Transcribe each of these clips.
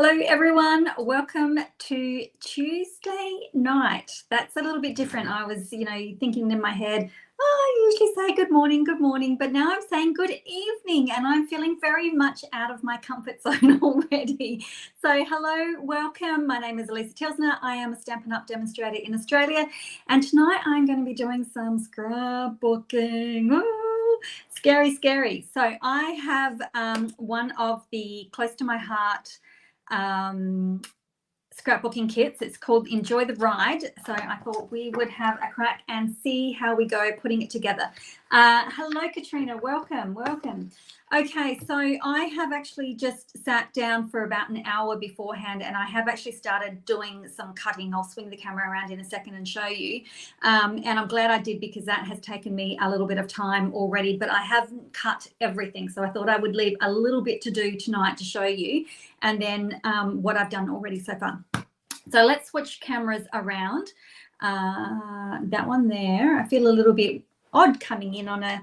Hello everyone, welcome to Tuesday night. That's a little bit different. I was, thinking in my head, I usually say good morning, but now I'm saying good evening and I'm feeling very much out of my comfort zone already. So hello, welcome. My name is Alisa Tilsner. I am a Stampin Up demonstrator in Australia and tonight I'm going to be doing some scrapbooking. Ooh, scary. So I have one of the close to my heart scrapbooking kits. It's called Enjoy the Ride. So I thought we would have a crack and see how we go putting it together. Hello, Katrina. Welcome. Okay, so I have actually just sat down for about an hour beforehand and I have actually started doing some cutting. I'll swing the camera around in a second and show you. And I'm glad I did because that has taken me a little bit of time already, but I haven't cut everything. So I thought I would leave a little bit to do tonight to show you and then what I've done already so far. So let's switch cameras around. That one there. I feel a little bit odd coming in on a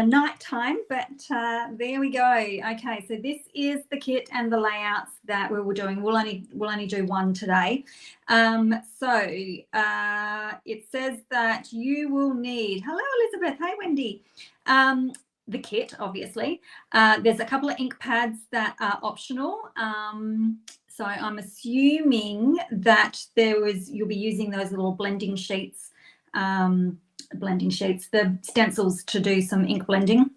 night time, but there we go. Okay, so this is the kit and the layouts that we were doing. We'll only do one today. So it says that you will need, hello Elizabeth, hey Wendy, the kit obviously. There's a couple of ink pads that are optional. So I'm assuming that you'll be using those little blending sheets, the stencils to do some ink blending.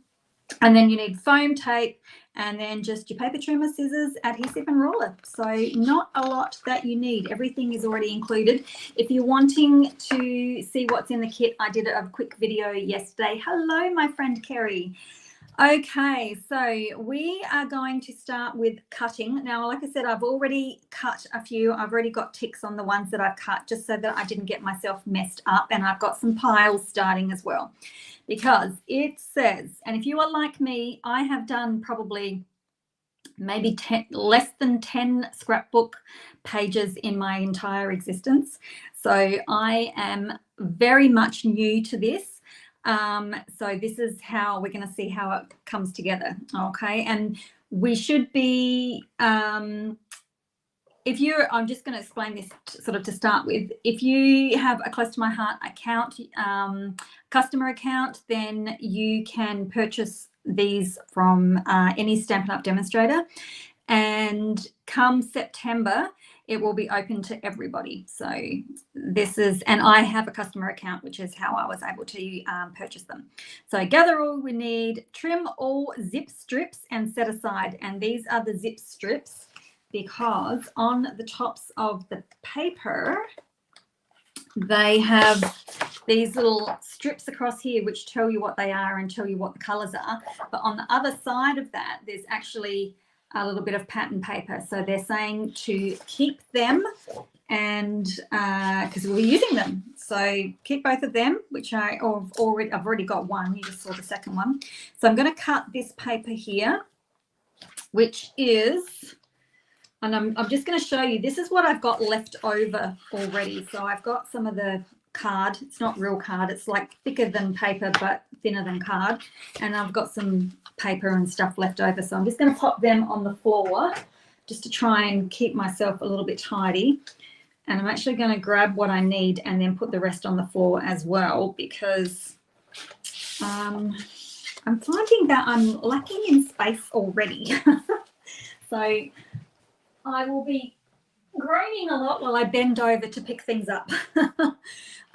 And then you need foam tape and then just your paper trimmer, scissors, adhesive and ruler. So not a lot that you need. Everything is already included. If you're wanting to see what's in the kit, I did a quick video yesterday. Hello, my friend Kerry. Okay, so we are going to start with cutting. Now, like I said, I've already cut a few. I've already got ticks on the ones that I've cut just so that I didn't get myself messed up. And I've got some piles starting as well because it says, and if you are like me, I have done probably maybe less than 10 scrapbook pages in my entire existence. So I am very much new to this. So this is how we're going to see how it comes together. Okay. And we should be, I'm just going to explain this sort of to start with. If you have a close to my heart account, customer account, then you can purchase these from any Stampin' Up demonstrator. And come September, it will be open to everybody. So and I have a customer account, which is how I was able to purchase them. So gather all we need, trim all zip strips and set aside. And these are the zip strips because on the tops of the paper, they have these little strips across here, which tell you what they are and tell you what the colors are. But on the other side of that, there's actually a little bit of pattern paper. So they're saying to keep them and because we'll be using them. So keep both of them, which I've already got one. You just saw the second one. So I'm going to cut this paper here, which is, and I'm just going to show you, this is what I've got left over already. So I've got some of the card. It's not real card. It's like thicker than paper, but thinner than card. And I've got some paper and stuff left over. So I'm just going to pop them on the floor just to try and keep myself a little bit tidy. And I'm actually going to grab what I need and then put the rest on the floor as well because I'm finding that I'm lacking in space already. So I will be groaning a lot while I bend over to pick things up.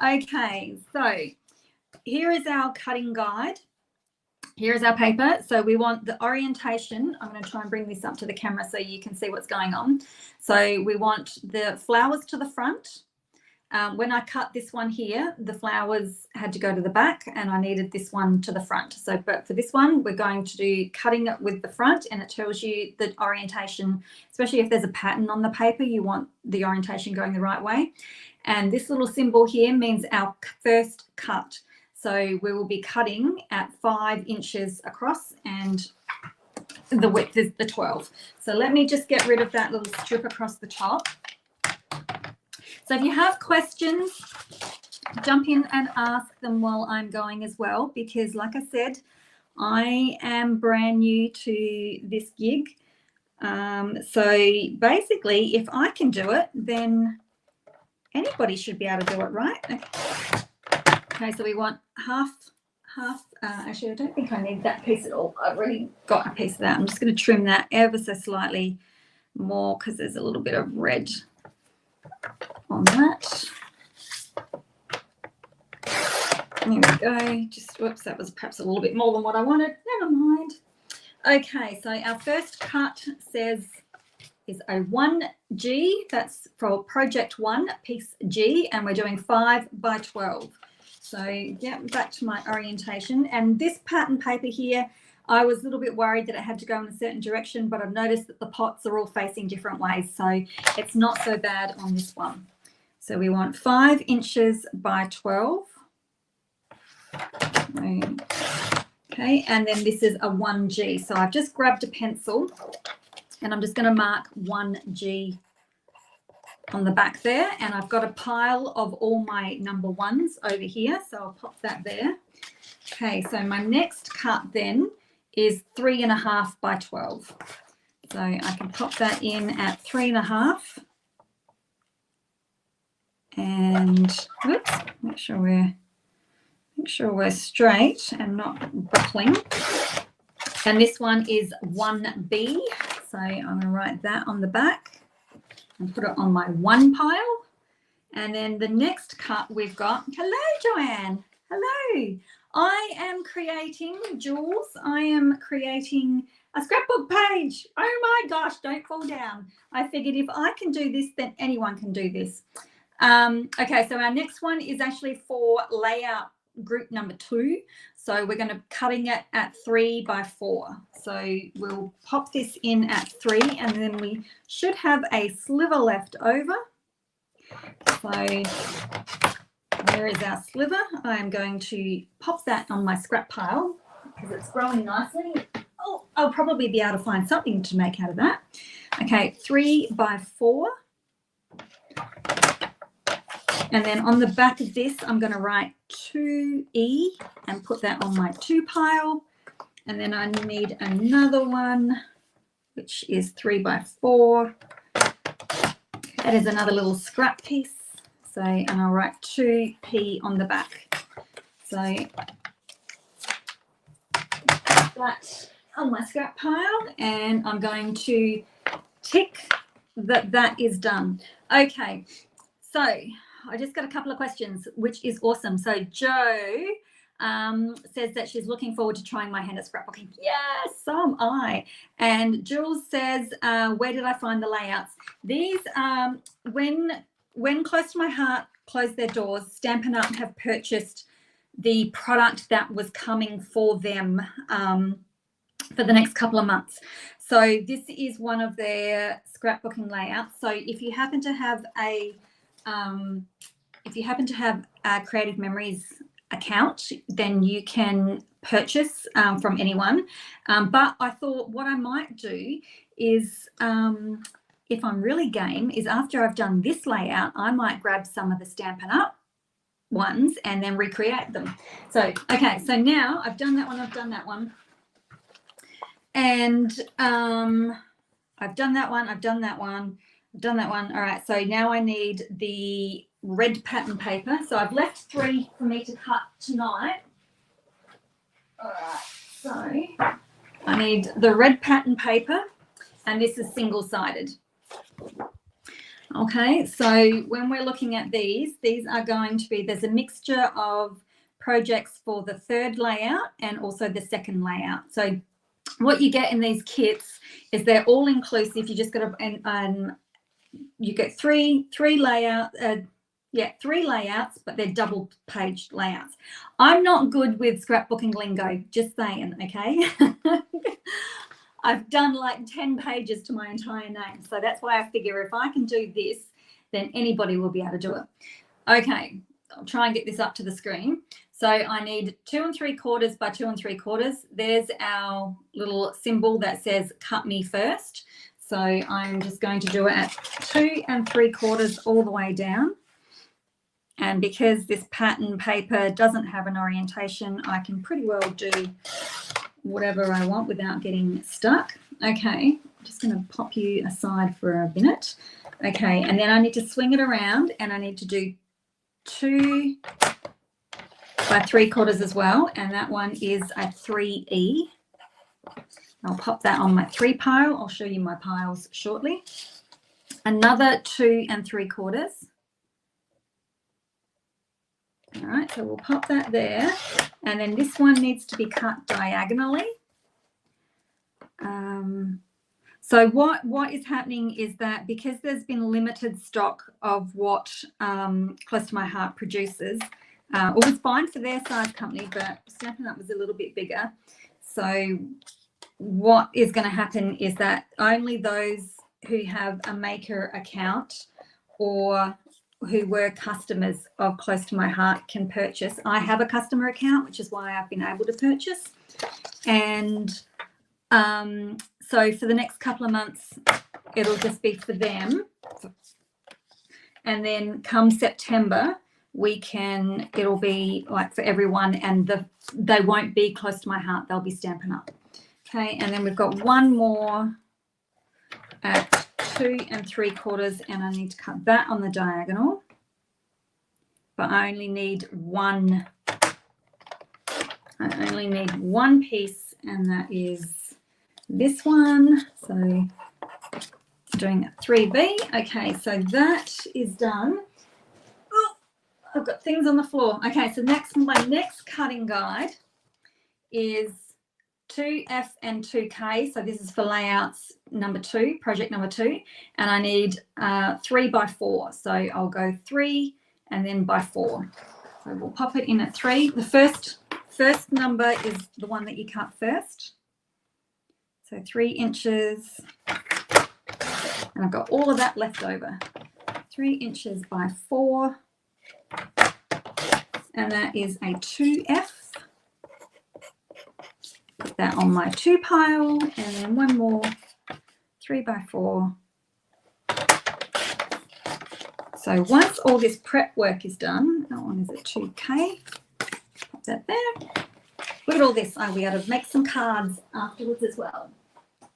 Okay, so here is our cutting guide. Here's our paper. So we want the orientation. I'm going to try and bring this up to the camera so you can see what's going on. So we want the flowers to the front. When I cut this one here, the flowers had to go to the back and I needed this one to the front. So, but for this one, we're going to do cutting it with the front and it tells you the orientation, especially if there's a pattern on the paper, you want the orientation going the right way. And this little symbol here means our first cut. So we will be cutting at 5 inches across and the width is the 12. So let me just get rid of that little strip across the top. So if you have questions, jump in and ask them while I'm going as well, because like I said, I am brand new to this gig. So basically, if I can do it, then anybody should be able to do it, right? Okay, so we want half. Actually, I don't think I need that piece at all. I've already got a piece of that. I'm just going to trim that ever so slightly more because there's a little bit of red on that. There we go. Just, whoops, that was perhaps a little bit more than what I wanted. Never mind. Okay, so our first cut is a 1G. That's for project 1, piece G, and we're doing 5 by 12. So yeah, back to my orientation. And this pattern paper here, I was a little bit worried that it had to go in a certain direction, but I've noticed that the pots are all facing different ways, so it's not so bad on this one. So we want 5 inches by 12. Okay, and then this is a 1G. So I've just grabbed a pencil and I'm just going to mark 1G on the back there, and I've got a pile of all my number 1s over here, so I'll pop that there. Okay, so my next cut then is 3.5 by 12. So I can pop that in at 3.5, and whoops, make sure we're straight and not buckling. And this one is 1B, so I'm going to write that on the back and put it on my 1 pile. And then the next cut we've got, hello Joanne, hello. I am creating, Jules, I am creating a scrapbook page. Oh my gosh, don't fall down. I figured if I can do this, then anyone can do this. Okay, so our next one is actually for layout group number 2. So we're going to cutting it at 3 by 4. So we'll pop this in at 3, and then we should have a sliver left over. So where is our sliver? I'm going to pop that on my scrap pile because it's growing nicely. Oh, I'll probably be able to find something to make out of that. Okay, 3 by 4. And then on the back of this, I'm going to write 2E and put that on my 2 pile. And then I need another one, which is 3 by 4. That is another little scrap piece. So, and I'll write 2P on the back. So that on my scrap pile, and I'm going to tick that that is done. Okay, so I just got a couple of questions, which is awesome. So Jo says that she's looking forward to trying my hand at scrapbooking. Yes, so am I. And Jules says, where did I find the layouts? These, when Close to My Heart closed their doors, Stampin' Up have purchased the product that was coming for them for the next couple of months. So this is one of their scrapbooking layouts. So if you happen to have a Creative Memories account, then you can purchase from anyone. But I thought what I might do is, if I'm really game, is after I've done this layout, I might grab some of the Stampin' Up ones and then recreate them. So, okay, so now I've done that one, I've done that one. And I've done that one, I've done that one, I've done that one. All right, so now I need the red pattern paper. So I've left 3 for me to cut tonight. All right, so I need the red pattern paper, and this is single-sided. Okay, so when we're looking at these are going to be, there's a mixture of projects for the 3rd layout and also the 2nd layout. So what you get in these kits is they're all inclusive. You just got to, you get 3 layouts, 3 layouts, but they're double page layouts. I'm not good with scrapbooking lingo, just saying, okay? I've done like 10 pages to my entire name. So that's why I figure if I can do this, then anybody will be able to do it. Okay, I'll try and get this up to the screen. So I need 2 3/4 by 2 3/4. There's our little symbol that says cut me first. So I'm just going to do it at 2 3/4 all the way down. And because this pattern paper doesn't have an orientation, I can pretty well do whatever I want without getting stuck. Okay, just going to pop you aside for a minute. Okay, and then I need to swing it around, and I need to do 2 by 3/4 as well, and that one is a 3E. I'll pop that on my 3 pile. I'll show you my piles shortly. Another 2 3/4. All right, so we'll pop that there, and then this one needs to be cut diagonally. So what is happening is that because there's been limited stock of what Close to My Heart produces, it was fine for their size company, but Stampin' Up was a little bit bigger. So what is going to happen is that only those who have a maker account or who were customers of Close to My Heart can purchase. I have a customer account, which is why I've been able to purchase. And so for the next couple of months, it'll just be for them. And then come September, it'll be like for everyone, and they won't be Close to My Heart, they'll be Stampin' Up. Okay, and then we've got one more at 2 3/4, and I need to cut that on the diagonal, but I only need one piece, and that is this one. So doing a 3B. Okay, so that is done. Oh, I've got things on the floor. Okay, so my next cutting guide is 2F and 2K. So this is for layouts number 2, project number 2, and I need 3 by 4. So I'll go 3 and then by 4. So we'll pop it in at 3. The first number is the one that you cut first. So 3 inches, and I've got all of that left over. 3 inches by 4, and that is a 2F. Put that on my 2 pile, and then one more 3 by 4. So once all this prep work is done, that one is a 2K. Pop that there. Look at all this. I'll be able to make some cards afterwards as well.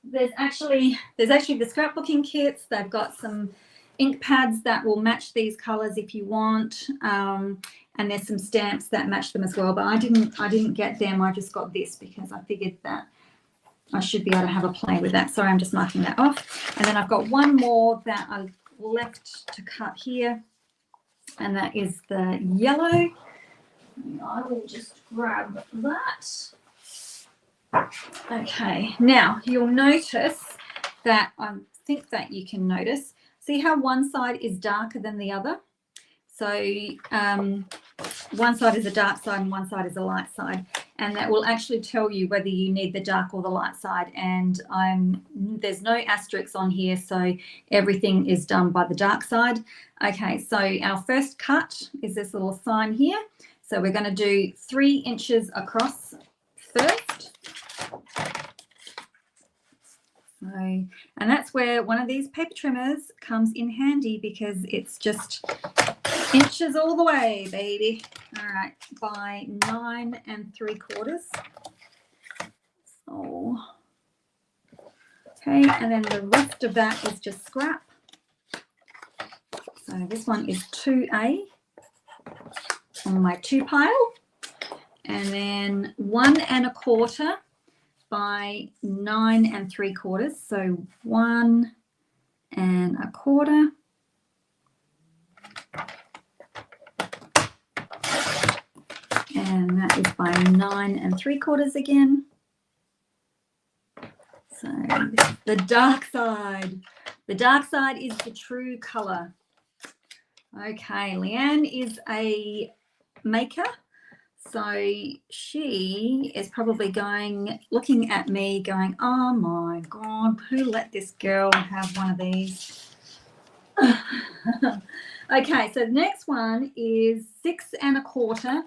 There's actually the scrapbooking kits. They've got some ink pads that will match these colors if you want, and there's some stamps that match them as well. But I didn't get them. I just got this because I figured that I should be able to have a play with that. Sorry, I'm just marking that off. And then I've got one more that I've left to cut here, and that is the yellow. I will just grab that. Okay, now you'll notice that I think that you can notice. See how one side is darker than the other? So one side is a dark side and one side is a light side, and that will actually tell you whether you need the dark or the light side. And there's no asterisks on here, so everything is done by the dark side. Okay, so our first cut is this little sign here. So we're going to do 3 inches across first. So, and that's where one of these paper trimmers comes in handy, because it's just inches all the way, baby. All right, by 9 3/4. So, okay, and then the rest of that is just scrap. So this one is 2A on my 2 pile, and then 1 1/4 by 9 3/4. So 1 1/4. And that is by 9 3/4 again. So the dark side. The dark side is the true color. Okay, Leanne is a maker. So she is probably looking at me going, oh my God, who let this girl have one of these? Okay, so the next one is 6 1/4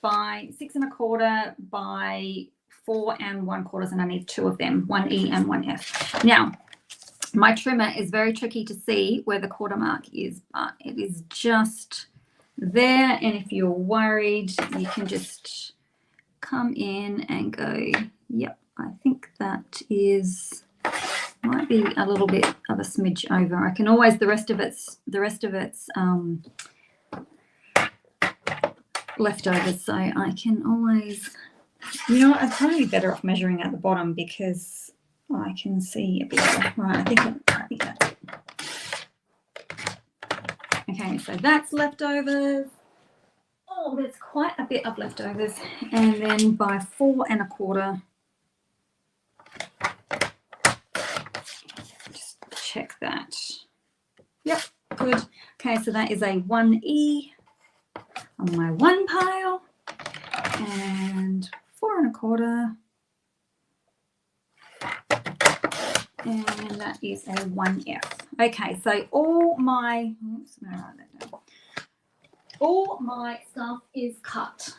by 6 1/4 by 4 1/4, and I need 2 of them, 1E and 1F. Now, my trimmer is very tricky to see where the quarter mark is, but it is just there. And if you're worried, you can just come in and go, yep, I think that is Might be a little bit of a smidge over. I can always, the rest of it's leftovers, so I can always, you know what, I'd probably be better off measuring at the bottom because I can see a bit better. Right, I think that's it. Okay, so that's leftovers. Oh, there's quite a bit of leftovers. And then by 4 1/4. Just check that. Yep, good. Okay, so that is a 1E on my one pile. And 4 1/4. And that is a 1F. Okay, so all my, oops, I'm gonna write that down. All my stuff is cut.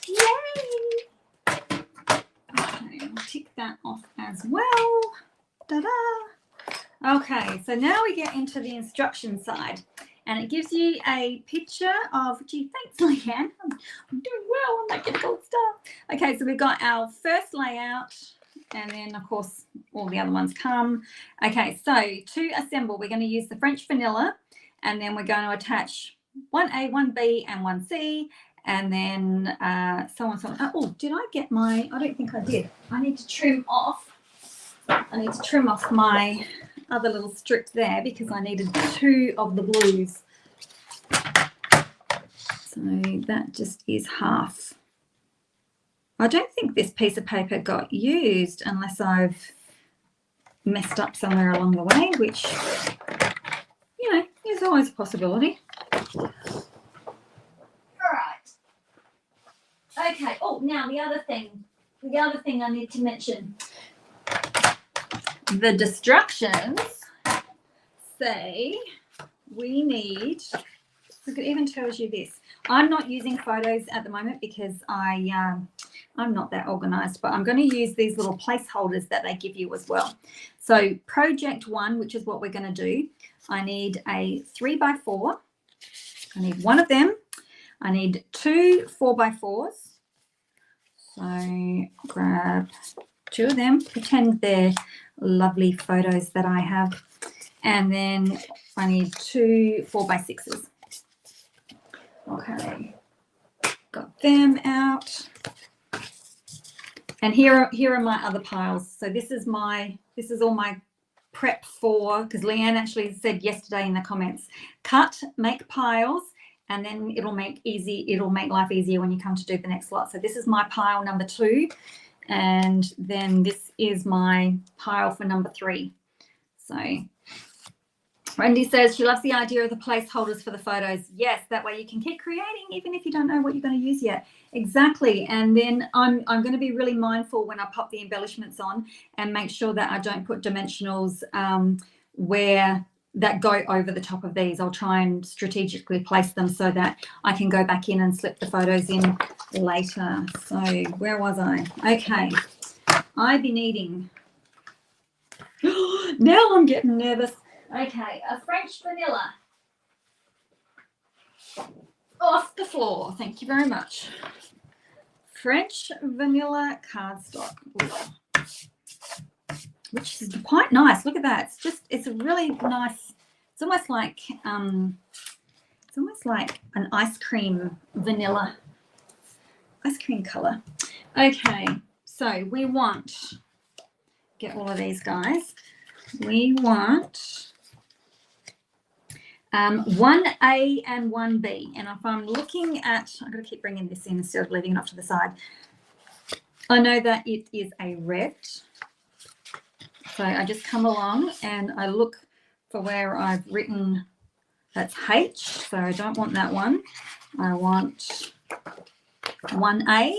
Yay! Okay, I'll tick that off as well. Ta-da! Okay, so now we get into the instruction side. And it gives you a picture of, gee, thanks, Leanne. I'm doing well on that gold star. Okay, so we've got our first layout. And then, of course, all the other ones come. Okay, so to assemble, we're going to use the French vanilla. And then we're going to attach 1A, 1B, and 1C. And then so on, so on. Oh, did I get my, I don't think I did. I need to trim off. I need to trim off my other little strip there because I needed 2 of the blues. So that just is half. I don't think this piece of paper got used unless I've messed up somewhere along the way, which, you know, is always a possibility. All right. Okay. Oh, now the other thing I need to mention. The instructions say we need, look, it even tells you this. I'm not using photos at the moment because I'm not that organized, but I'm going to use these little placeholders that they give you as well. So project 1, which is what we're going to do, I need a 3x4. I need 1 of them. I need 2 4x4s. So grab 2 of them, pretend they're lovely photos that I have. And then I need 2 4x6s. Okay, got them out. And here are my other piles. So this is all my prep for, because Leanne actually said yesterday in the comments, cut, make piles, and then it'll make life easier when you come to do the next lot. So this is my pile number 2, and then this is my pile for number 3. So Wendy says she loves the idea of the placeholders for the photos. Yes, that way you can keep creating even if you don't know what you're going to use yet. Exactly. And then I'm going to be really mindful when I pop the embellishments on and make sure that I don't put dimensionals where that go over the top of these. I'll try and strategically place them so that I can go back in and slip the photos in later. So where was I? Okay. I've been eating. Now I'm getting nervous. Okay, a French vanilla. Off the floor. Thank you very much. French vanilla cardstock, which is quite nice. Look at that. It's a really nice. It's almost like an ice cream vanilla, ice cream color. Okay, so we want, get all of these guys. We want 1A and 1B. And if I'm looking at, I'm going to keep bringing this in instead of leaving it off to the side. I know that it is a red. So I just come along and I look for where I've written that's H. So I don't want that one. I want 1A.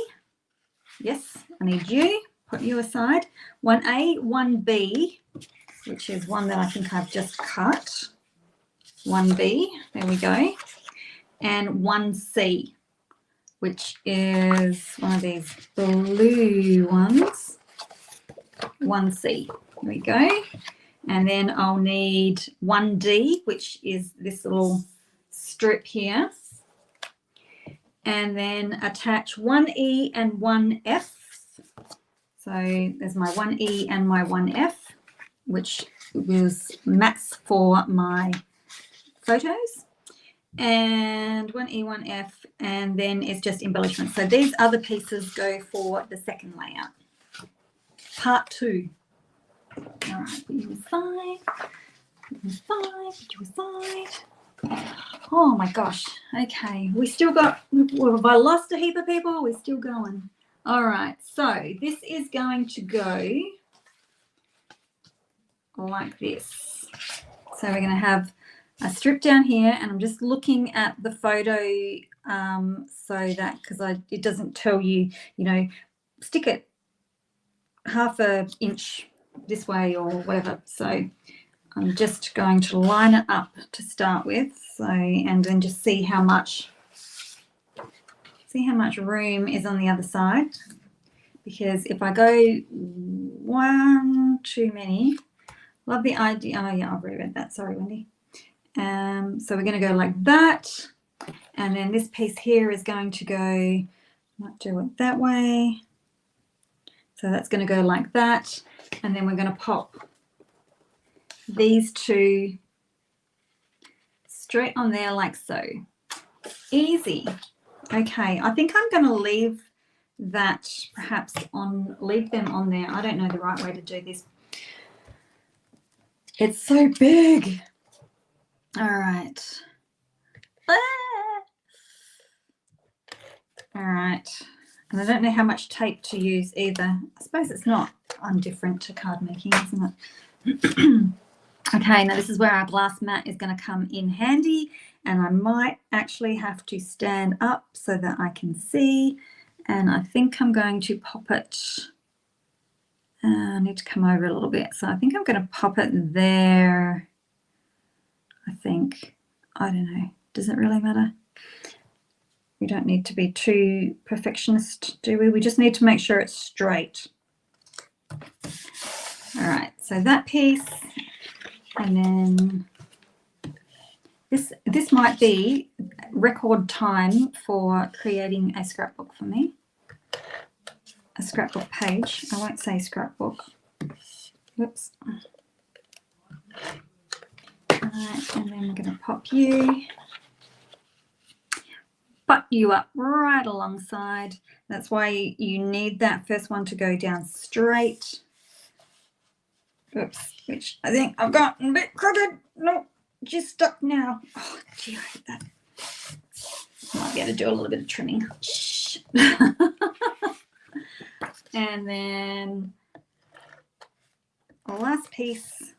Yes, I need you. Put you aside. 1A, 1B, which is one that I think I've just cut. 1B, there we go, and 1C, which is one of these blue ones. 1C, there we go. And then I'll need 1D, which is this little strip here. And then attach 1E and 1F. So there's my 1E and my 1F, which was mats for my photos, and 1E, 1F, and then it's just embellishment. So these other pieces go for the second layout, part 2. All right, put you aside, put you aside, put you aside. Oh my gosh. Okay, we still got, well, have I lost a heap of people? We're still going. All right, so this is going to go like this. So we're going to have a strip down here, and I'm just looking at the photo so that, because it doesn't tell you, you know, stick it half an inch this way or whatever. So I'm just going to line it up to start with. So, and then just see how much room is on the other side. Because if I go one too many, love the idea. Oh yeah, I've reread that. Sorry, Wendy. So we're going to go like that, and then this piece here is going to go, might do it that way. So that's going to go like that, and then we're going to pop these two straight on there like so. Easy. Okay, I think I'm going to leave that perhaps on, leave them on there. I don't know the right way to do this. It's so big. All right. All right. And I don't know how much tape to use either. I suppose it's not undifferent to card making, isn't it? Okay, now this is where our glass mat is going to come in handy, and I might actually have to stand up so that I can see, and I think I'm going to pop it. I need to come over a little bit, so I think I'm going to pop it there. I think. I don't know. Does it really matter? We don't need to be too perfectionist, do we? We just need to make sure it's straight. All right, so that piece, and then this might be record time for creating a scrapbook for me. A scrapbook page. I won't say scrapbook. Whoops. All right, and then we're going to pop you, butt you up right alongside. That's why you need that first one to go down straight. Oops, which I think I've gotten a bit crooked. No, she's stuck now. Oh, gee, I hate that. I might be able to do a little bit of trimming. Shh. And then the last piece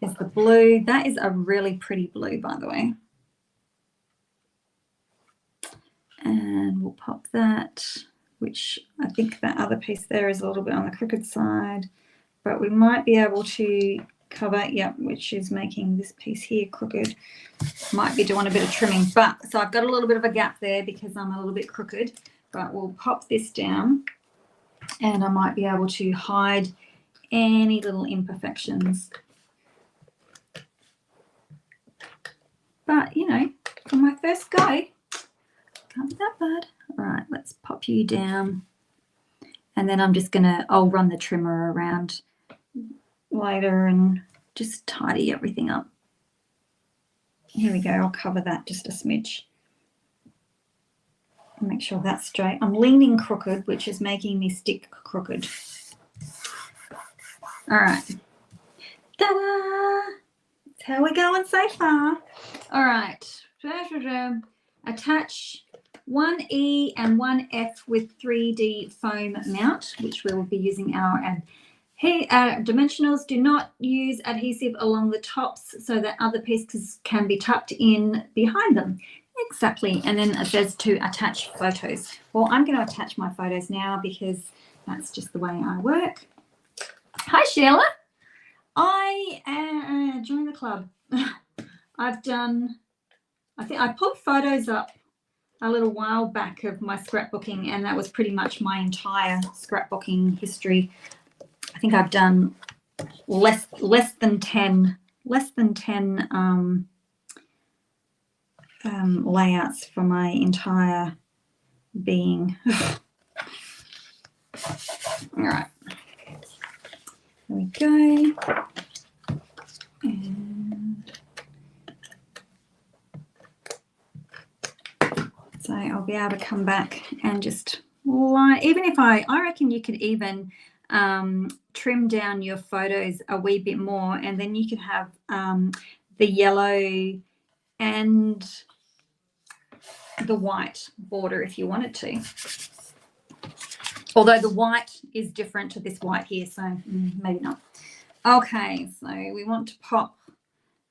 is the blue. That is a really pretty blue, by the way. And we'll pop that, which I think that other piece there is a little bit on the crooked side, but we might be able to cover, yep, which is making this piece here crooked. Might be doing a bit of trimming, but so I've got a little bit of a gap there because I'm a little bit crooked, but we'll pop this down and I might be able to hide any little imperfections. But, you know, for my first go, can't be that bad. All right, let's pop you down. And then I'm just going to, I'll run the trimmer around later and just tidy everything up. Here we go. I'll cover that just a smidge. Make sure that's straight. I'm leaning crooked, which is making me stick crooked. All right. Ta-da! That's how we're going so far. All right. Attach 1E and 1F with 3D foam mount, which we will be using our dimensionals. Do not use adhesive along the tops so that other pieces can be tucked in behind them. Exactly. And then it says to attach photos. Well, I'm going to attach my photos now because that's just the way I work. Hi, Sheila. I joined the club. I think I pulled photos up a little while back of my scrapbooking, and that was pretty much my entire scrapbooking history. I think I've done less than 10 layouts for my entire being. All right. There we go. And so I'll be able to come back and just line, even if I reckon you could even trim down your photos a wee bit more, and then you could have the yellow and the white border if you wanted to. Although the white is different to this white here, so maybe not. Okay, so we want to pop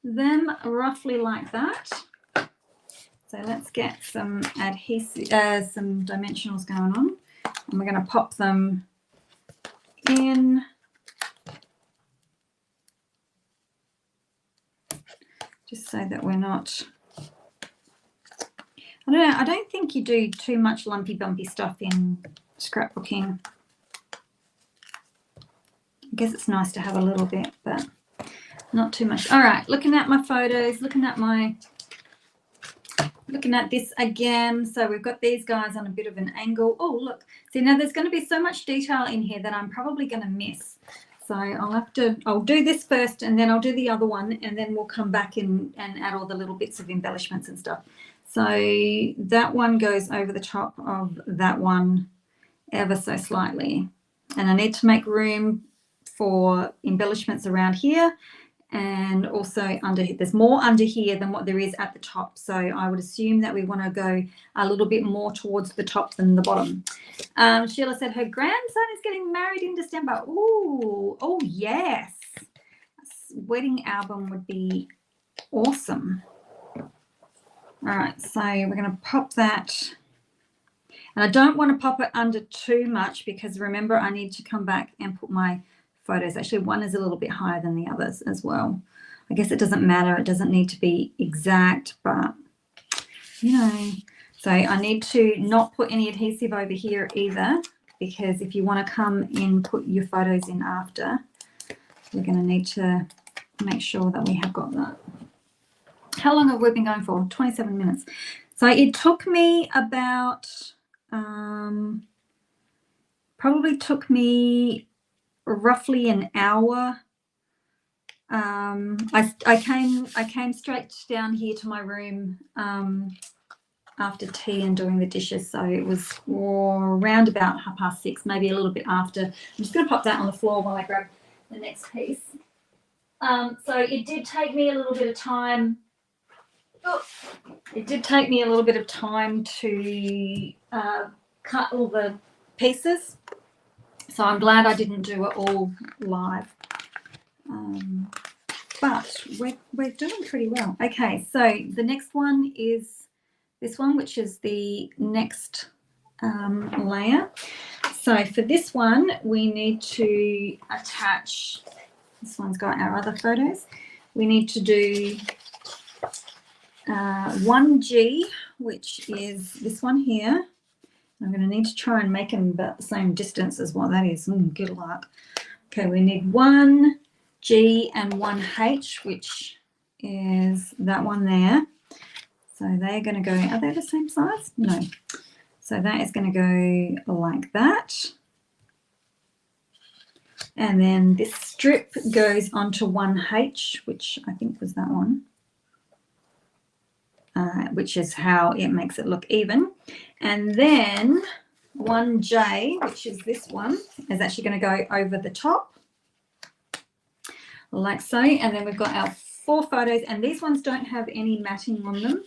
them roughly like that. So let's get some adhesive, some dimensionals going on, and we're going to pop them in. Just so that we're not, I don't know, I don't think you do too much lumpy bumpy stuff in scrapbooking. I guess it's nice to have a little bit, but not too much. All right, looking at my photos, looking at this again. So we've got these guys on a bit of an angle. Oh, look. See, now there's going to be so much detail in here that I'm probably going to miss. So I'll do this first, and then I'll do the other one, and then we'll come back and add all the little bits of embellishments and stuff. So that one goes over the top of that one ever so slightly. And I need to make room for embellishments around here, and also under here. There's more under here than what there is at the top. So I would assume that we want to go a little bit more towards the top than the bottom. Sheila said her grandson is getting married in December. Ooh, oh yes. A wedding album would be awesome. All right, so we're going to pop that. And I don't want to pop it under too much, because remember, I need to come back and put my photos. Actually, one is a little bit higher than the others as well. I guess it doesn't matter. It doesn't need to be exact, but you know. So I need to not put any adhesive over here either, because if you want to come in, put your photos in after, we're going to need to make sure that we have got that. How long have we been going for? 27 minutes. So it took me about, probably took me roughly an hour. I came straight down here to my room after tea and doing the dishes, so it was around about 6:30, maybe a little bit after. I'm just going to pop that on the floor while I grab the next piece. So it did take me a little bit of time. It did take me a little bit of time to cut all the pieces. So I'm glad I didn't do it all live. But we're doing pretty well. Okay, so the next one is this one, which is the next layer. So for this one, we need to attach, this one's got our other photos. We need to do 1G, which is this one here. I'm going to need to try and make them about the same distance as what that is. Good luck. Okay, we need 1G and 1H, which is that one there. So they're going to go, are they the same size? No. So that is going to go like that. And then this strip goes onto 1H, which I think was that one. Which is how it makes it look even. And then 1J, which is this one, is actually going to go over the top, like so. And then we've got our 4 photos, and these ones don't have any matting on them.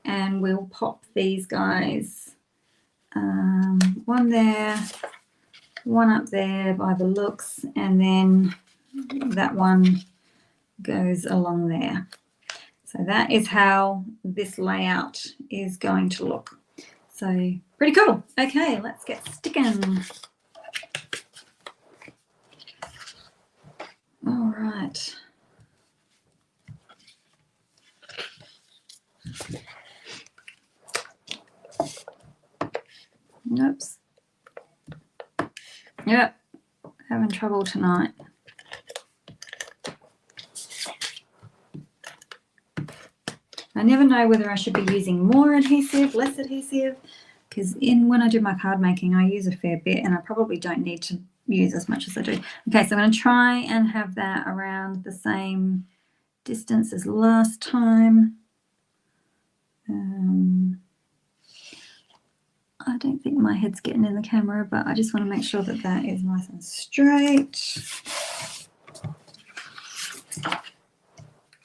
And we'll pop these guys, one there, one up there by the looks, and then that one goes along there. So that is how this layout is going to look. So pretty cool. Okay, let's get sticking. All right. Oops. Yep, having trouble tonight. I never know whether I should be using more adhesive, less adhesive, because when I do my card making, I use a fair bit, and I probably don't need to use as much as I do. Okay, so I'm going to try and have that around the same distance as last time. I don't think my head's getting in the camera, but I just want to make sure that that is nice and straight.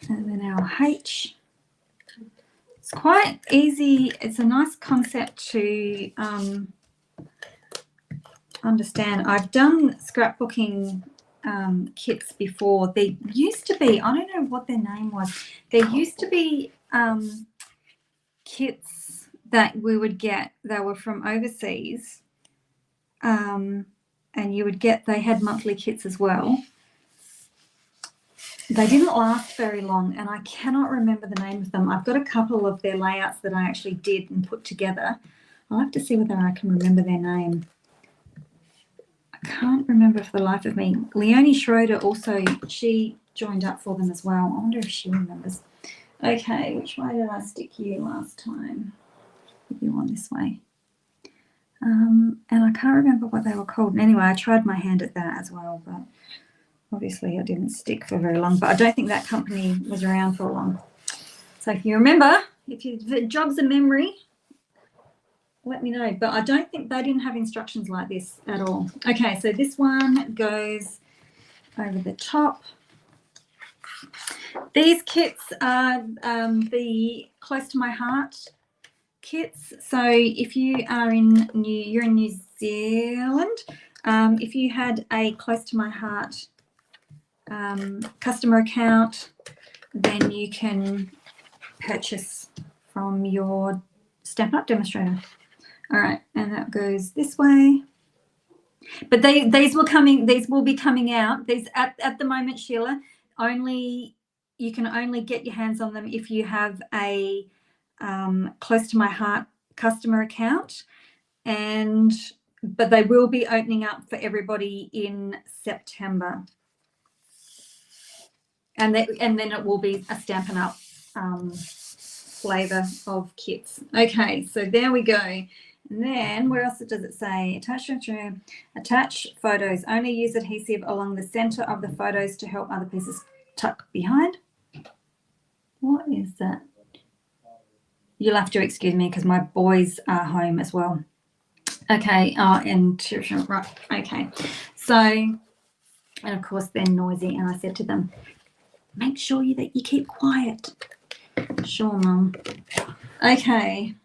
And then our H. It's quite easy. It's a nice concept to understand. I've done scrapbooking kits before. There used to be, I don't know what their name was. There used to be kits that we would get. They were from overseas, and you would get. They had monthly kits as well. They didn't last very long, and I cannot remember the name of them. I've got a couple of their layouts that I actually did and put together. I'll have to see whether I can remember their name. I can't remember for the life of me. Leonie Schroeder also, she joined up for them as well. I wonder if she remembers. Okay, which way did I stick you last time? Put you on this way. And I can't remember what they were called. And anyway, I tried my hand at that as well, but obviously I didn't stick for very long. But I don't think that company was around for long. So if you remember, if it jogs a memory, let me know. But I don't think they didn't have instructions like this at all. Okay, so this one goes over the top. These kits are the Close to My Heart kits. So if you are you're in New Zealand, if you had a Close to My Heart customer account, then you can purchase from your Stampin' Up demonstrator. All right, and that goes this way. But these will be coming out. These at the moment, Sheila, you can only get your hands on them if you have a Close to My Heart customer account, but they will be opening up for everybody in September, and then it will be a Stampin' Up flavor of kits. Okay, so there we go. And then where else does it say? Attach photos. Only use adhesive along the center of the photos to help other pieces tuck behind. What is that? You'll have to excuse me because my boys are home as well. Okay, and right, okay. So, and of course they're noisy, and I said to them, make sure that you keep quiet. Sure, Mum. Okay.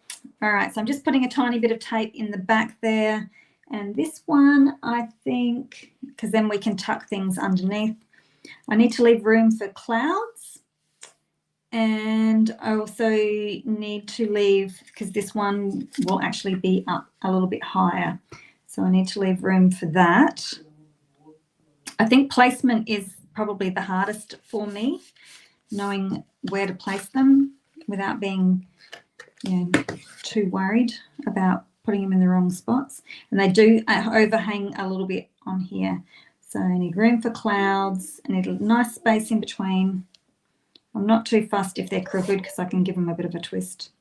All right, so I'm just putting a tiny bit of tape in the back there. And this one, I think, because then we can tuck things underneath. I need to leave room for clouds. And I also need to leave, because this one will actually be up a little bit higher. So I need to leave room for that. I think placement is probably the hardest for me, knowing where to place them without being too worried about putting them in the wrong spots. And they do overhang a little bit on here. So I need room for clouds. I need a nice space in between. I'm not too fussed if they're crooked because I can give them a bit of a twist.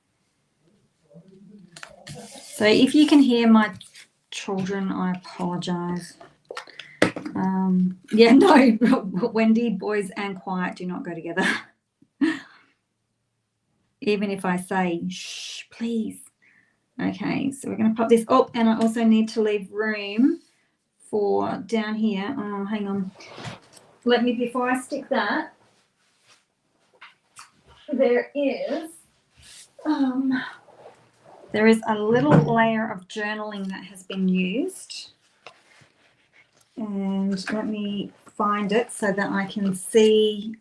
So if you can hear my children, I apologise. Yeah, no, Wendy, boys and quiet do not go together. Even if I say, shh, please. Okay, so we're going to pop this up, and I also need to leave room for down here. Oh, hang on. Before I stick that, there is a little layer of journaling that has been used. And let me find it so that I can see.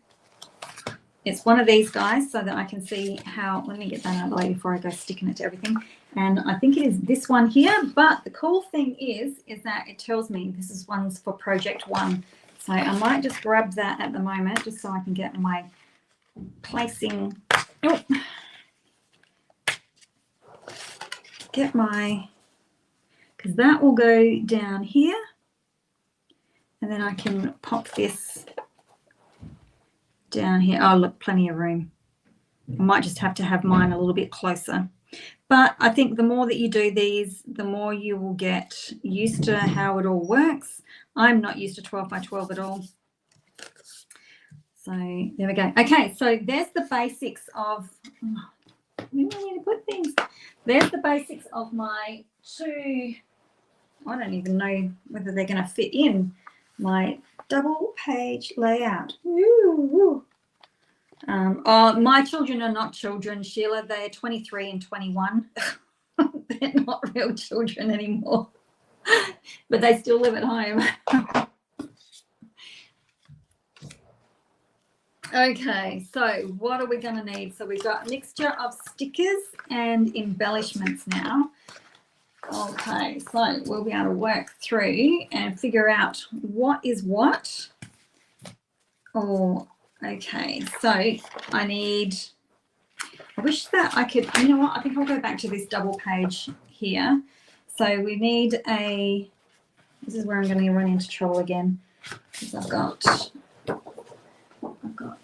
It's one of these guys so that I can see how, let me get that out of the way before I go sticking it to everything. And I think it is this one here, but the cool thing is that it tells me this one's for project 1. So I might just grab that at the moment just so I can get my placing, because that will go down here. And then I can pop this down here. Oh, look, plenty of room. I might just have to have mine a little bit closer. But I think the more that you do these, the more you will get used to how it all works. I'm not used to 12 by 12 at all. So there we go. Okay, so there's the basics of, where do I need to put things? There's the basics of my two, I don't even know whether they're going to fit in my double page layout. Woo. My children are not children, Sheila. They're 23 and 21. They're not real children anymore, but they still live at home. Okay, so what are we going to need? So we've got a mixture of stickers and embellishments now. Okay, so we'll be able to work through and figure out what is what. Oh, okay, so I wish that I could, you know what, I think I'll go back to this double page here. So we need this is where I'm going to run into trouble again, because I've got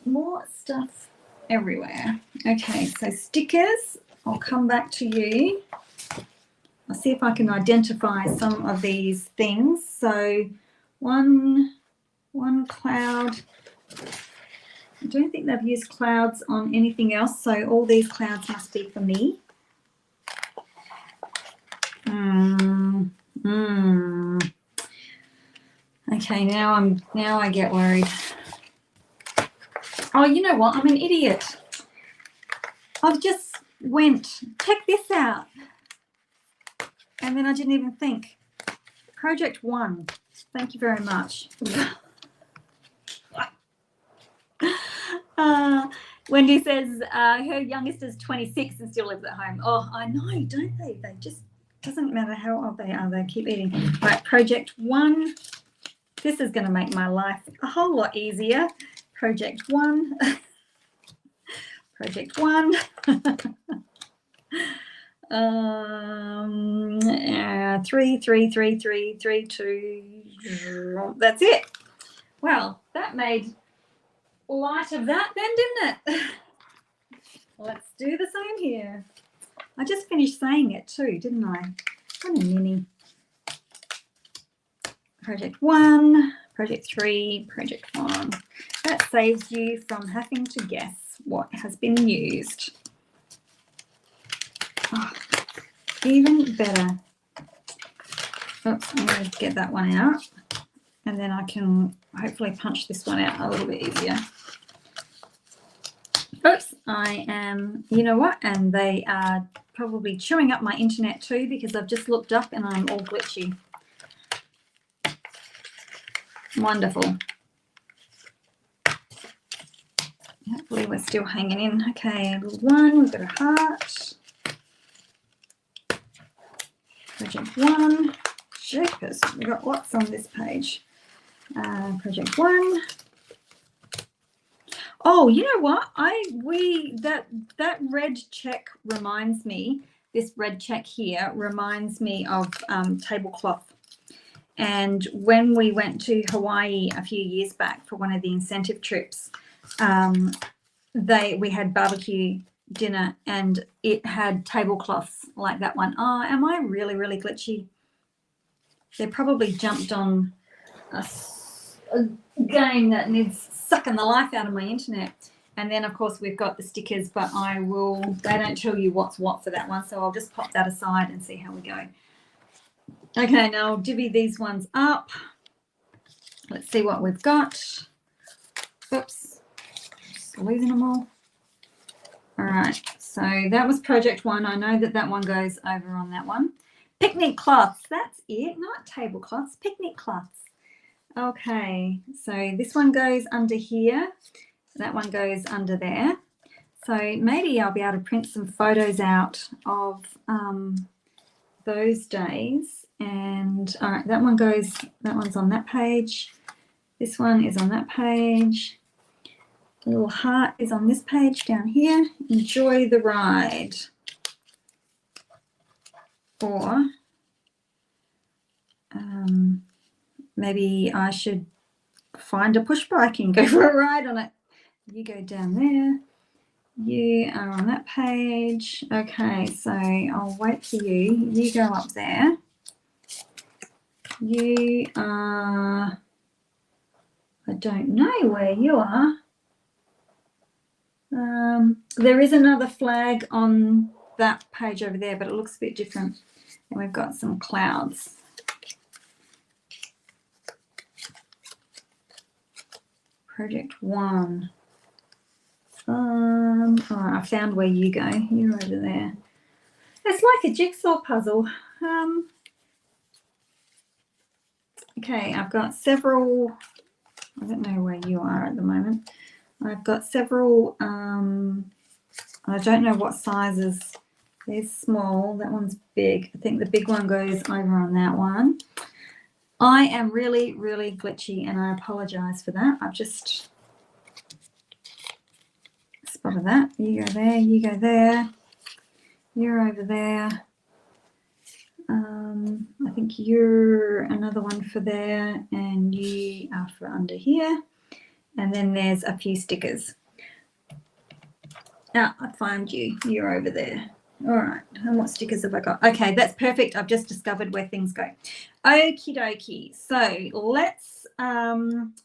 more stuff everywhere. Okay, so stickers, I'll come back to you. I'll see if I can identify some of these things. So one cloud. I don't think they've used clouds on anything else, so all these clouds must be for me. Okay, now I get worried. Oh, you know what? I'm an idiot. I've just went, check this out. And then I didn't even think. Project 1. Thank you very much. Wendy says her youngest is 26 and still lives at home. Oh, I know, don't they? They just, doesn't matter how old they are, they keep eating. Right, Project 1. This is going to make my life a whole lot easier. Project 1. Project 1. 3, 3, 3, 3, 3, 2. That's it. Well, that made light of that then, didn't it? Let's do the same here. I just finished saying it too, didn't I? What a ninny. Project 1, Project 3, Project 1. That saves you from having to guess what has been used. Oh, even better. Oops, I'm going to get that one out, and then I can hopefully punch this one out a little bit easier. Oops, I am, you know what, and they are probably chewing up my internet too, because I've just looked up and I'm all glitchy. Wonderful. Hopefully we're still hanging in. Okay, little one, we've got a heart. Project 1. Jeepers, we've got lots on this page. Project 1. Oh, you know what? That red check reminds me, this red check here reminds me of tablecloth. And when we went to Hawaii a few years back for one of the incentive trips, we had barbecue dinner and it had tablecloths like that one. Oh, am I really, really glitchy? They probably jumped on a game that needs sucking the life out of my internet. And then, of course, we've got the stickers, but they don't tell you what's what for that one. So I'll just pop that aside and see how we go. Okay, now I'll divvy these ones up. Let's see what we've got. Oops, just losing them all. All right, so that was Project 1. I know that one goes over on that one. Picnic cloths, that's it, not tablecloths, picnic cloths. Okay, so this one goes under here. That one goes under there. So maybe I'll be able to print some photos out of those days. And all right, that one's on that page. This one is on that page. The little heart is on this page down here. Enjoy the ride. Or maybe I should find a push bike and go for a ride on it. You go down there. You are on that page. Okay, so I'll wait for you. You go up there. You are, I don't know where you are. There is another flag on that page over there, but it looks a bit different. And we've got some clouds. Project 1. Oh, I found where you go. You're over there. It's like a jigsaw puzzle. Okay, I've got several. I don't know where you are at the moment. I've got several. I don't know what sizes. They're small. That one's big. I think the big one goes over on that one. I am really, really glitchy, and I apologize for that. I've just spotted that. You go there. You go there. You're over there. I think you're another one for there, and you are for under here. And then there's a few stickers. Ah, I find you. You're over there. All right. And what stickers have I got? Okay, that's perfect. I've just discovered where things go. Okie dokie. So let's,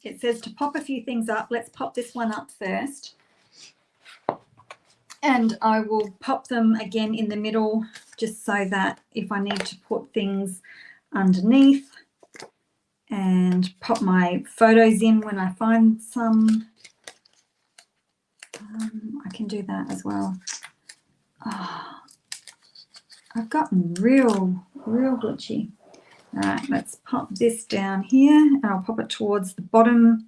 it says to pop a few things up. Let's pop this one up first. And I will pop them again in the middle, just so that if I need to put things underneath, and pop my photos in when I find some, I can do that as well. Oh, I've gotten real glitchy. All right, let's pop this down here, and I'll pop it towards the bottom.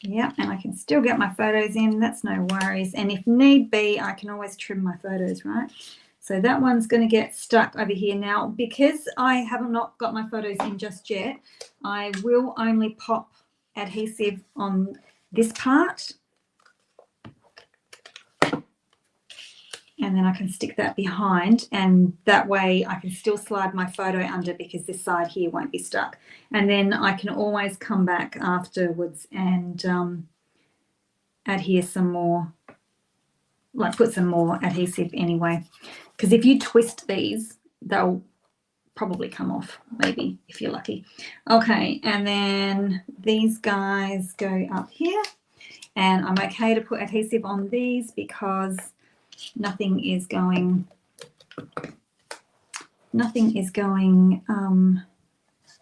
Yeah, and I can still get my photos in. That's no worries. And if need be, I can always trim my photos, right? So that one's going to get stuck over here. Now, because I have not got my photos in just yet, I will only pop adhesive on this part. And then I can stick that behind, and that way I can still slide my photo under, because this side here won't be stuck. And then I can always come back afterwards and adhere some more, like put some more adhesive anyway. Because if you twist these, they'll probably come off, maybe, if you're lucky. Okay, and then these guys go up here, and I'm okay to put adhesive on these because nothing is going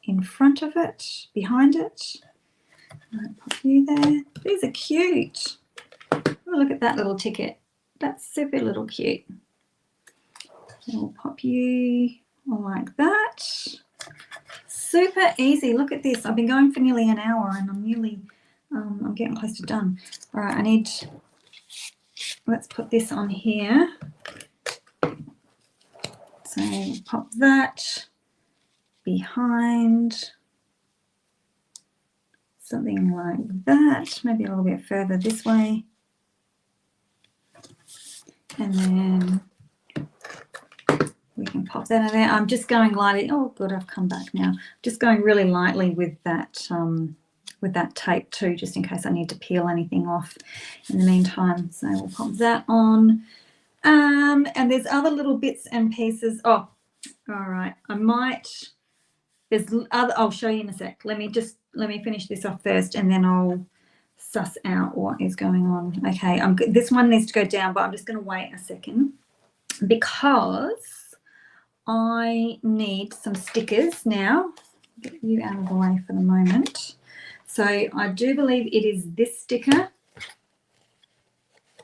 in front of it, behind it. I'll pop you there. These are cute. Oh, look at that little ticket. That's super little cute. So we'll pop you like that. Super easy. Look at this. I've been going for nearly an hour, and I'm nearly I'm getting close to done. All right, let's put this on here. So pop that behind, something like that, maybe a little bit further this way. And then we can pop that in there. I'm just going lightly. Oh, good, I've come back now. Just going really lightly with that tape too, just in case I need to peel anything off in the meantime. So we'll pop that on. And there's other little bits and pieces. Oh, all right. I'll show you in a sec. Let me finish this off first, and then I'll suss out what is going on. Okay, this one needs to go down, but I'm just going to wait a second because I need some stickers now. Get you out of the way for the moment. So I do believe it is this sticker.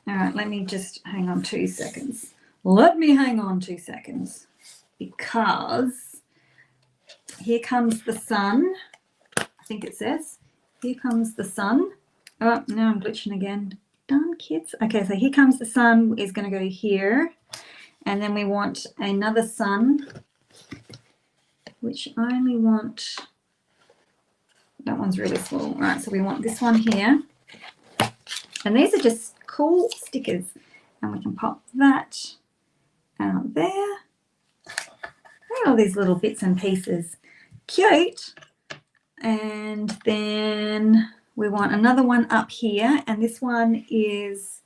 All right, let me just hang on 2 seconds. Let me hang on 2 seconds, because here comes the sun. I think it says, here comes the sun. Oh, now I'm glitching again. Darn kids. Okay, so here comes the sun is going to go here. And then we want another sun, which I only want, that one's really small. All right, so we want this one here. And these are just cool stickers, and we can pop that out there. Look at all these little bits and pieces. Cute. And then we want another one up here, and this one is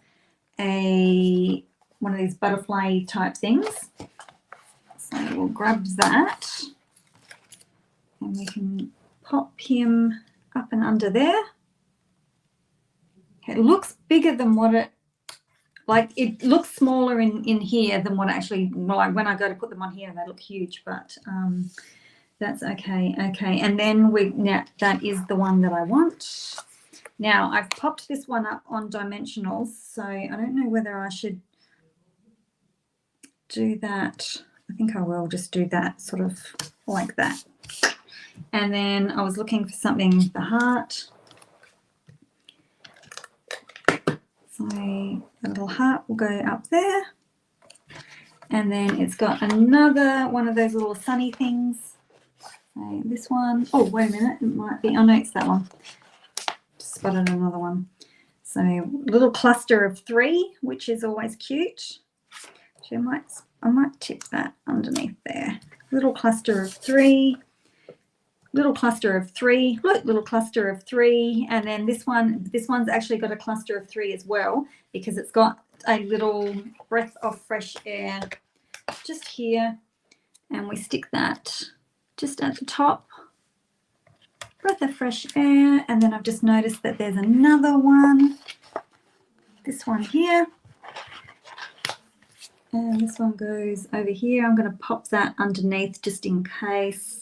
one of these butterfly type things. So we'll grab that and we can pop him up and under there. It looks bigger than what it, like it looks smaller in here than what actually, like when I go to put them on here, they look huge, but that's okay. Okay, and then now that is the one that I want. Now I've popped this one up on dimensionals, so I don't know whether I should do that. I think I will just do that sort of like that. And then I was looking for something, the heart. So the little heart will go up there. And then it's got another one of those little sunny things. So this one, oh, wait a minute, it might be, oh no, it's that one. Just spotted another one. So little cluster of 3, which is always cute. So I might tip that underneath there. Little cluster of 3. Little cluster of 3, look, little cluster of 3, and then this one's actually got a cluster of 3 as well, because it's got a little breath of fresh air just here, and we stick that just at the top, breath of fresh air. And then I've just noticed that there's another one, this one here, and this one goes over here. I'm going to pop that underneath just in case.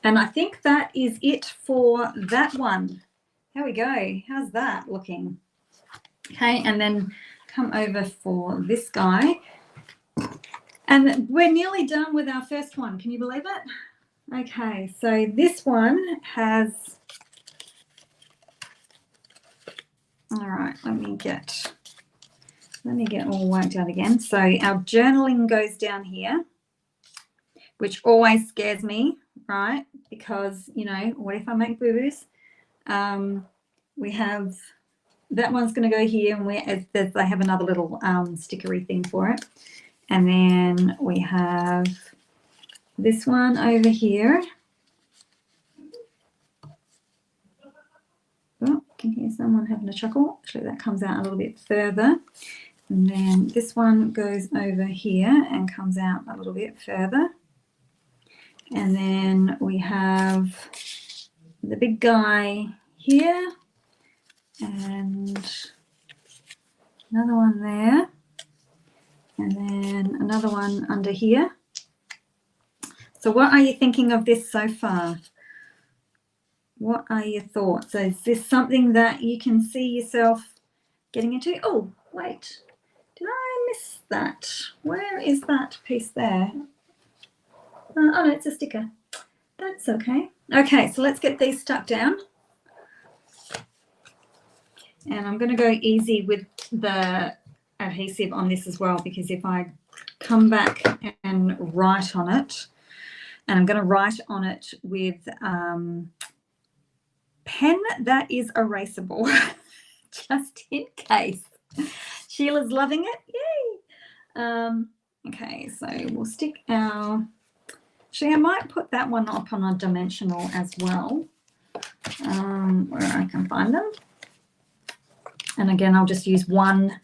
And I think that is it for that one. There we go. How's that looking? Okay, and then come over for this guy. And we're nearly done with our first one. Can you believe it? Okay, so this one has, all right, let me get all worked out again. So our journaling goes down here, which always scares me, right? Because, you know, what if I make boo-boos? We have, that one's going to go here, and they have another little stickery thing for it. And then we have this one over here. Oh, can hear someone having a chuckle. Actually, that comes out a little bit further. And then this one goes over here and comes out a little bit further. And then we have the big guy here and another one there, and then another one under here. So what are you thinking of this so far? What are your thoughts? So is this something that you can see yourself getting into? Oh, wait, did I miss that? Where is that piece there? Oh no, it's a sticker. That's okay. Okay, so let's get these stuck down. And I'm going to go easy with the adhesive on this as well, because if I come back and write on it, and I'm going to write on it with pen that is erasable, just in case. Sheila's loving it. Yay! Okay, so we'll stick our... Actually, I might put that one up on a dimensional as well, where I can find them. And again, I'll just use one.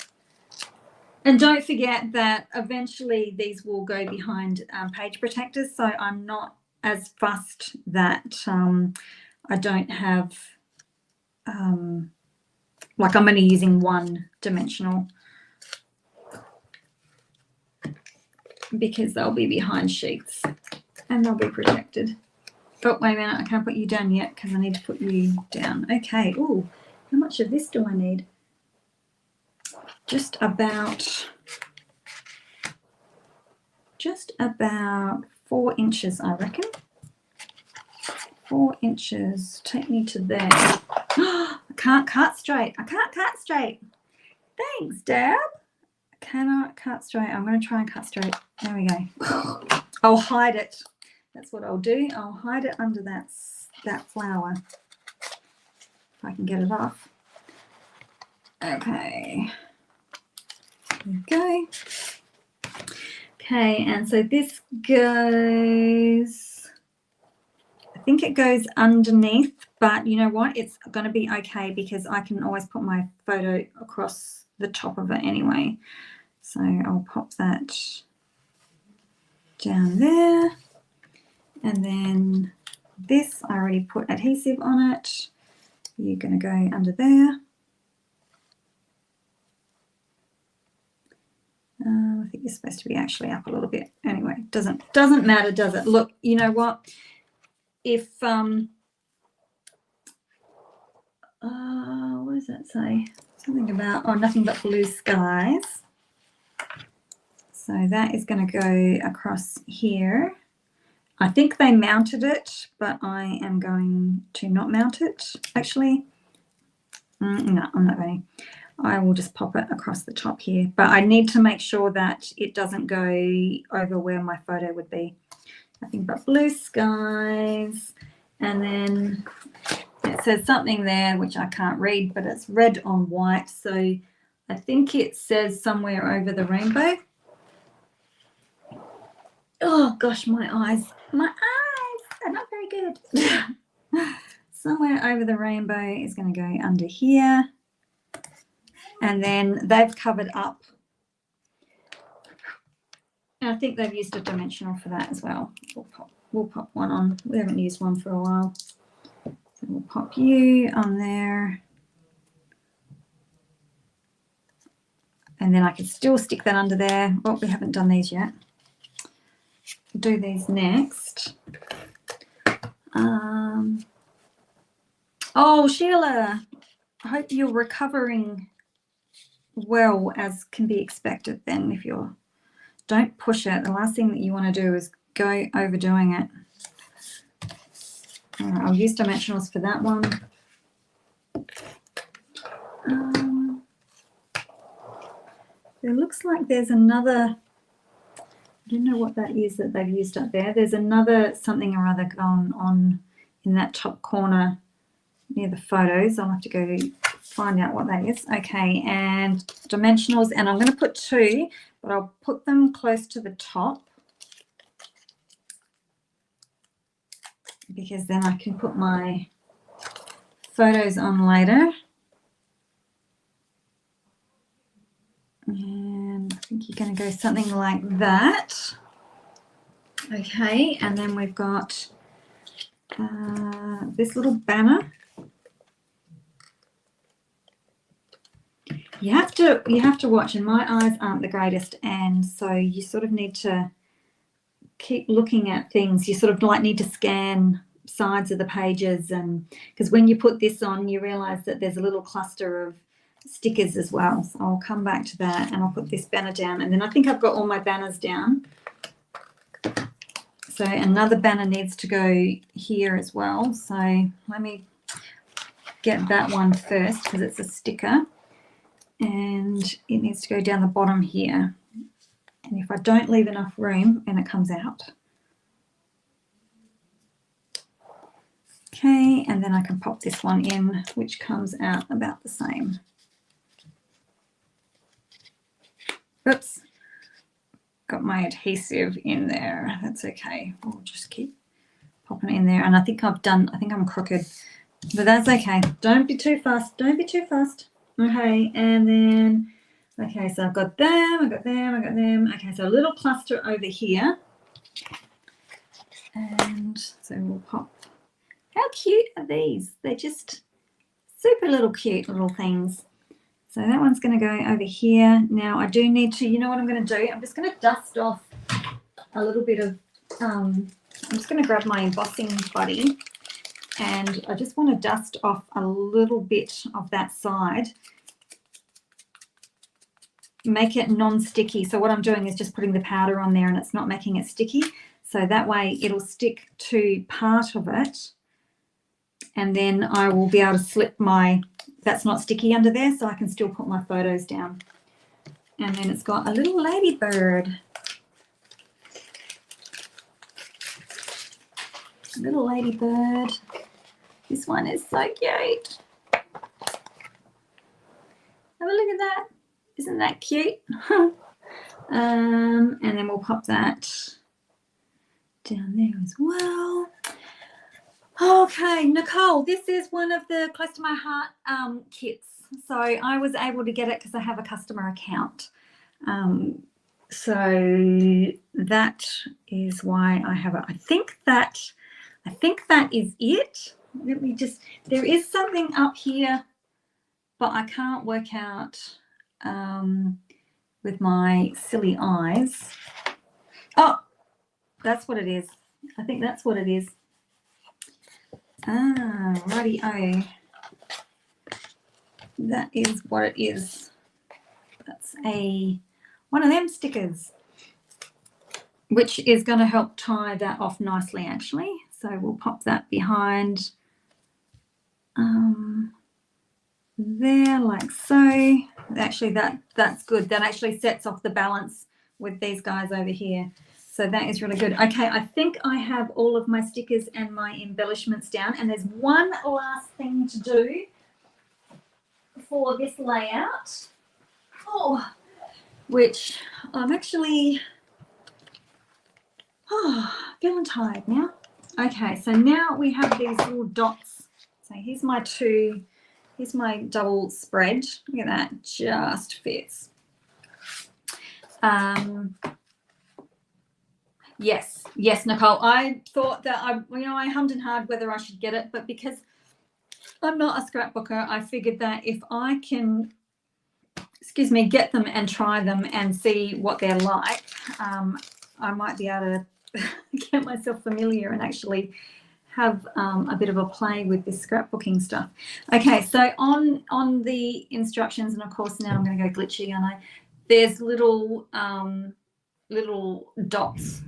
And don't forget that eventually these will go behind page protectors, so I'm not as fussed that I don't have, like I'm only using one dimensional, because they'll be behind sheets. And they'll be protected. Oh, wait a minute, I can't put you down yet because I need to put you down. Okay, ooh, how much of this do I need? Just about 4 inches, I reckon. 4 inches, take me to there. I can't cut straight. I can't cut straight. Thanks, Deb. I cannot cut straight. I'm going to try and cut straight. There we go. I'll hide it. That's what I'll do. I'll hide it under that flower. If I can get it off. Okay. There we go. Okay, and so this goes, I think it goes underneath, but you know what? It's going to be okay because I can always put my photo across the top of it anyway. So I'll pop that down there. And then this, I already put adhesive on it. You're going to go under there. I think you're supposed to be actually up a little bit. Anyway, doesn't matter, does it? Look, you know what? If what does that say? Something about nothing but blue skies. So that is going to go across here. I think they mounted it, but I am going to not mount it. Actually, no, I'm not going to. I will just pop it across the top here, but I need to make sure that it doesn't go over where my photo would be. Nothing but blue skies. And then it says something there which I can't read, but it's red on white. So I think it says somewhere over the rainbow. Oh gosh, my eyes are not very good. Somewhere over the rainbow is going to go under here. And then they've covered up. And I think they've used a dimensional for that as well. We'll pop one on. We haven't used one for a while. So we'll pop you on there. And then I can still stick that under there. Oh, we haven't done these yet. Do these next. Oh, Sheila, I hope you're recovering well as can be expected then. If you're, don't push it. The last thing that you want to do is go overdoing it. All right, I'll use dimensionals for that one. It looks like there's another, I don't know what that is that they've used up there. There's another something or other going on in that top corner near the photos. I'll have to go find out what that is. Okay, and dimensionals, and I'm going to put 2, but I'll put them close to the top because then I can put my photos on later. And I think you're going to go something like that. Okay, and then we've got this little banner. You have to watch, and my eyes aren't the greatest, and so you sort of need to keep looking at things. You sort of like need to scan sides of the pages, and because when you put this on, you realize that there's a little cluster of stickers as well. So I'll come back to that, and I'll put this banner down, and then I think I've got all my banners down. So another banner needs to go here as well. So let me get that one first because it's a sticker. And it needs to go down the bottom here. And if I don't leave enough room, then it comes out. Okay, and then I can pop this one in, which comes out about the same. Oops, got my adhesive in there. That's okay. We'll just keep popping it in there. And I think I'm crooked, but that's okay. Don't be too fast. Don't be too fast. Okay, and then, okay, so I've got them, I've got them, I've got them. Okay, so a little cluster over here. And so we'll pop. How cute are these? They're just super little cute little things. So that one's going to go over here. Now I do need to, you know what I'm going to do? I'm just going to dust off a little bit of, I'm just going to grab my embossing buddy. And I just want to dust off a little bit of that side. Make it non-sticky. So what I'm doing is just putting the powder on there and it's not making it sticky. So that way it'll stick to part of it. And then I will be able to slip my, that's not sticky under there, so I can still put my photos down. And then it's got a little ladybird. Little ladybird. This one is so cute. Have a look at that. Isn't that cute? And then we'll pop that down there as well. Okay, Nicole, this is one of the Close to My Heart kits. So I was able to get it because I have a customer account. So that is why I have it. I think that is it. Let me just, there is something up here, but I can't work out with my silly eyes. Oh, that's what it is. I think that's what it is. Ah, righty-o. That is what it is. That's one of them stickers, which is going to help tie that off nicely, actually. So we'll pop that behind there, like so. Actually, that's good. That actually sets off the balance with these guys over here. So that is really good. Okay, I think I have all of my stickers and my embellishments down, and there's one last thing to do for this layout. Oh, which I'm actually feeling tired now. Okay, so now we have these little dots. So here's my double spread. Look at that, just fits. Yes, Nicole. I thought that I hummed and hawed whether I should get it, but because I'm not a scrapbooker, I figured that if I can, get them and try them and see what they're like, I might be able to get myself familiar and actually have a bit of a play with this scrapbooking stuff. Okay, so on the instructions, and of course now I'm going to go glitchy, aren't I? There's little dots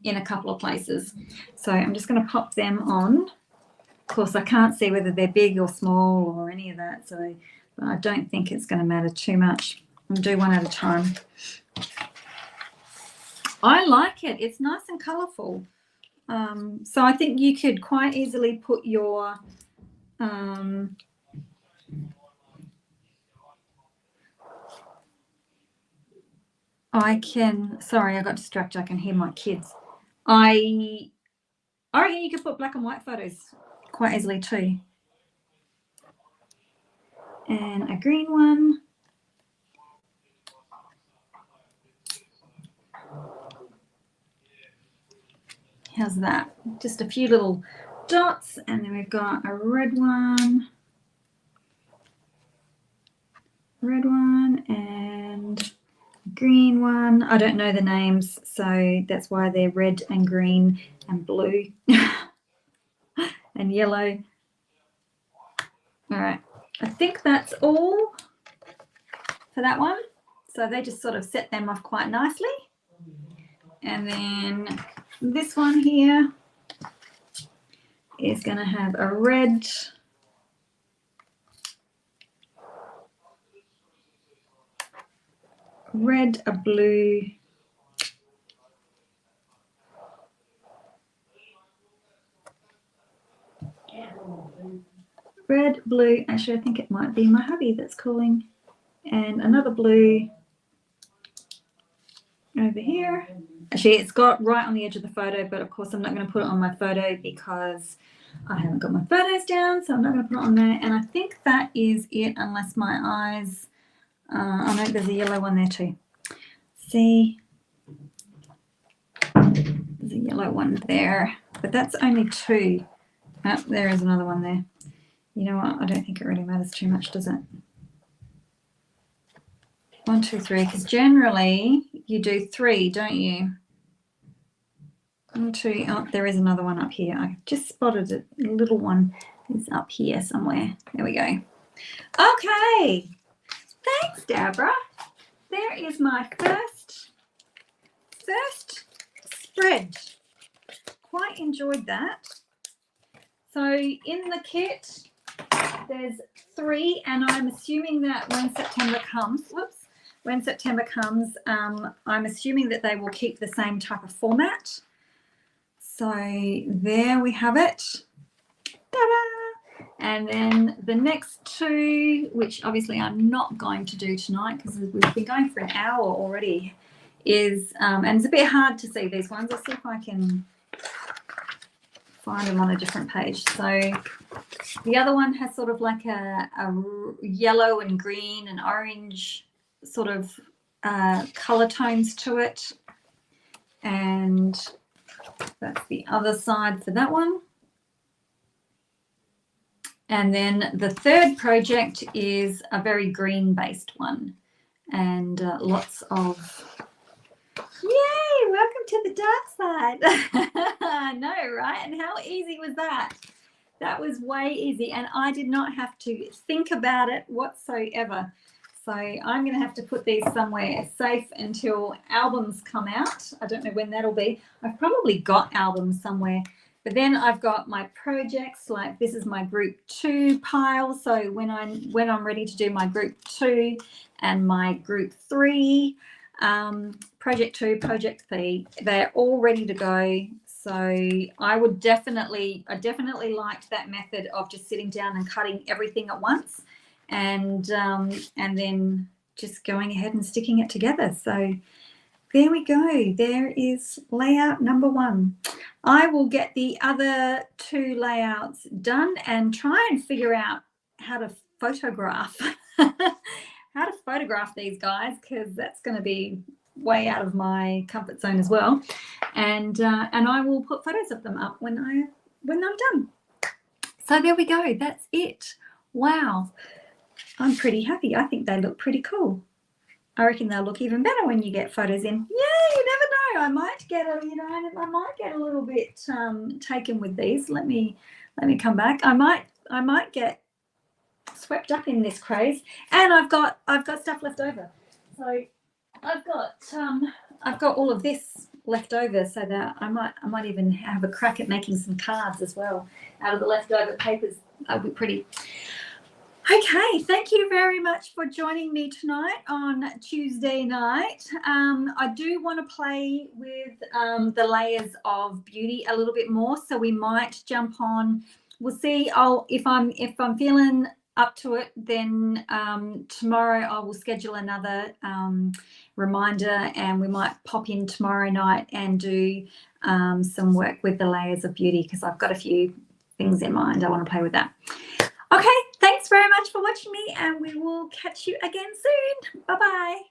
in a couple of places. So I'm just going to pop them on. Of course, I can't see whether they're big or small or any of that, so but I don't think it's going to matter too much. I'll do one at a time. I like it. It's nice and colourful. So I think you could quite easily put your sorry, I got distracted. I can hear my kids. I reckon you could put black and white photos quite easily too. And a green one. How's that? Just a few little dots, and then we've got a red one, and a green one. I don't know the names, so that's why they're red and green and blue and yellow. All right, I think that's all for that one. So they just sort of set them off quite nicely. And then this one here is going to have a red, a blue, red, blue. Actually, I think it might be my hubby that's calling. And another blue over here. Actually, it's got right on the edge of the photo, but of course I'm not going to put it on my photo because I haven't got my photos down, so I'm not going to put it on there. And I think that is it, unless my eyes, oh no, there's a yellow one there too. See, there's a yellow one there, but that's only two. Oh, there is another one there. You know what, I don't think it really matters too much, does it? 1, 2, 3, because generally you do 3, don't you? 1, 2, oh, there is another one up here. I just spotted it. A little one is up here somewhere. There we go. Okay. Thanks, Deborah. There is my first spread. Quite enjoyed that. So in the kit, there's 3, and I'm assuming that when September comes, I'm assuming that they will keep the same type of format. So there we have it. Ta-da! And then the next 2, which obviously I'm not going to do tonight because we've been going for an hour already, is, and it's a bit hard to see these ones. I'll see if I can find them on a different page. So the other one has sort of like a yellow and green and orange sort of color tones to it. And that's the other side for that one. And then the third project is a very green-based one, and lots of, yay, welcome to the dark side. I know, right? And how easy was that? That was way easy, and I did not have to think about it whatsoever. So I'm going to have to put these somewhere safe until albums come out. I don't know when that'll be. I've probably got albums somewhere. But then I've got my projects, like this is my group 2 pile. So when I'm ready to do my group 2 and my group 3, project 2, project 3, they're all ready to go. So I definitely liked that method of just sitting down and cutting everything at once, and then just going ahead and sticking it together. So there we go. There is layout number 1. I will get the other 2 layouts done and try and figure out how to photograph these guys, because that's going to be way out of my comfort zone as well. And I will put photos of them up when I'm done. So there we go. That's it. Wow. I'm pretty happy. I think they look pretty cool. I reckon they'll look even better when you get photos in. Yeah, you never know. I might get a little bit taken with these. Let me come back. I might get swept up in this craze, and I've got stuff left over. So I've got all of this left over, so that I might even have a crack at making some cards as well out of the leftover papers. That'll be pretty. Okay, thank you very much for joining me tonight on Tuesday night. I do want to play with the layers of beauty a little bit more, so we might jump on. We'll see. If I'm feeling up to it, then tomorrow I will schedule another reminder, and we might pop in tomorrow night and do some work with the layers of beauty, because I've got a few things in mind. I want to play with that. Okay, thanks very much for watching me, and we will catch you again soon. Bye-bye.